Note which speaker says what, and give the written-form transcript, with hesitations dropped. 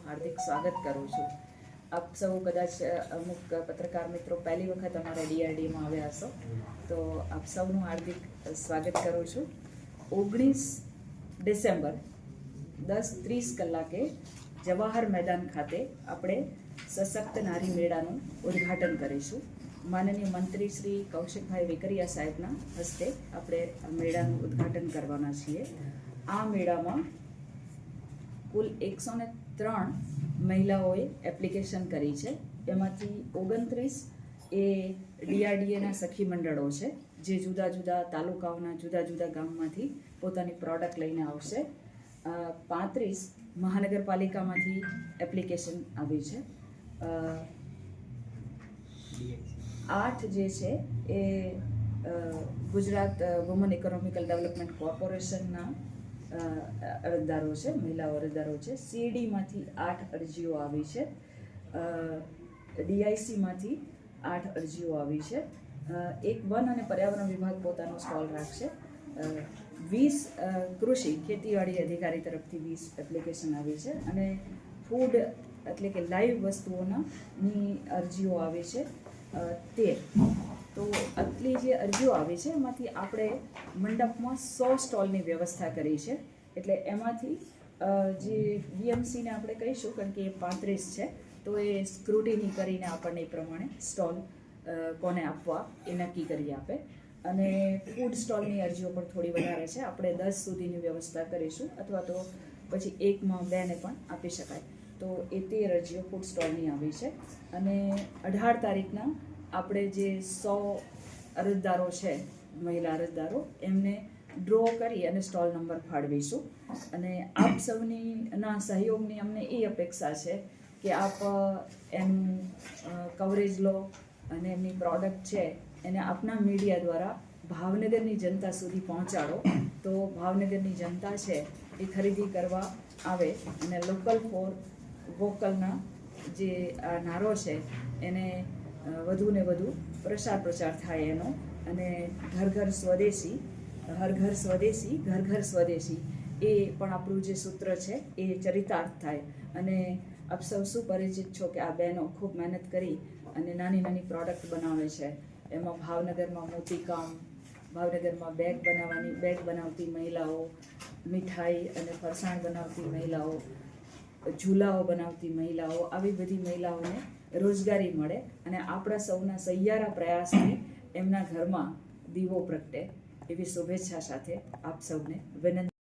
Speaker 1: હાર્દિક સ્વાગત કરું છું. આપ સૌ કદાચ અમુક પત્રકાર મિત્રો પહેલી વખત અમારા ડીઆરડીમાં આવ્યા હશો, તો આપ સૌનું હાર્દિક સ્વાગત કરું છું. 19 ડિસેમ્બર 10:30 કલાકે જવાહર મેદાન ખાતે આપણે સશક્ત નારી મેળાનું ઉદ્ઘાટન કરીશું. માનનીય મંત્રી શ્રી કૌશિકભાઈ વેકરિયા સાહેબના હસ્તે આપણે આ મેળાનું ઉદ્ઘાટન કરવાના છીએ. આ મેળામાં કુલ 103 મહિલાઓએ એપ્લિકેશન કરી છે. એમાંથી 29 એ ડીઆરડીએના સખી મંડળો છે, જે જુદા જુદા તાલુકાઓના જુદા જુદા ગામમાંથી પોતાની પ્રોડક્ટ લઈને આવશે. 35 મહાનગરપાલિકામાંથી એપ્લિકેશન આવી છે. 8 જે છે એ ગુજરાત વુમન ઇકોનોમિકલ ડેવલપમેન્ટ કોર્પોરેશનના અરજદારો છે, મહિલાઓ અરજદારો છે. સીડીમાંથી 8 અરજીઓ આવી છે. ડીઆઈસીમાંથી 8 અરજીઓ આવી છે. એક વન અને પર્યાવરણ વિભાગ પોતાનો સ્ટોલ રાખશે. 20 કૃષિ ખેતીવાડી અધિકારી તરફથી 20 એપ્લિકેશન આવી છે. અને ફૂડ એટલે કે લાઈવ વસ્તુઓની અરજીઓ આવી છે 13. તો આટલી જે અરજીઓ આવી છે એમાંથી આપણે મંડપમાં 100 સ્ટોલની વ્યવસ્થા કરી છે. એટલે એમાંથી જે બીએમસીને આપણે કહીશું, કારણ કે એ 35 છે, તો એ સ્ક્રુટિની કરીને આપણને એ પ્રમાણે સ્ટોલ કોને આપવા એ નક્કી કરી આપે. અને ફૂડ સ્ટોલની અરજીઓ પણ થોડી વધારે છે. આપણે 10 સુધીની વ્યવસ્થા કરીશું, અથવા તો પછી 1માં 2ને પણ આપી શકાય. તો એ 13 અરજીઓ ફૂડ સ્ટોલની આવી છે. અને 18 તારીખના આપણે જે 100 અરજદારો છે, મહિલા અરજદારો, એમને ડ્રો કરી અને સ્ટોલ નંબર ફાળવીશું. અને આપ સૌના સહયોગની અમને એ અપેક્ષા છે કે આપ એનું કવરેજ લો અને એમની પ્રોડક્ટ છે એને આપના મીડિયા દ્વારા ભાવનગરની જનતા સુધી પહોંચાડો. તો ભાવનગરની જનતા છે એ ખરીદી કરવા આવે અને લોકલ ફોર વોકલના જે આ નારો છે એને વધુ ને વધુ પ્રચાર થાય એનો. અને ઘર ઘર સ્વદેશી, હર ઘર સ્વદેશી, ઘર ઘર સ્વદેશી, એ પણ આપણું જે સૂત્ર છે એ ચરિતાર્થ થાય. અને આપ સૌ સુપરિચિત છો કે આ બહેનો ખૂબ મહેનત કરી અને નાની નાની પ્રોડક્ટ બનાવે છે. એમાં ભાવનગરમાં મોતીકામ, ભાવનગરમાં બેગ બનાવતી મહિલાઓ, મીઠાઈ અને ફરસાણ બનાવતી મહિલાઓ, ઝૂલાઓ બનાવતી મહિલાઓ, આવી બધી મહિલાઓને રોજગારી મળે અને આપણા સૌના સહિયારા પ્રયાસથી એમના ઘરમાં દીવો પ્રગટે, એવી શુભેચ્છા સાથે આપ સૌને વિનંતી.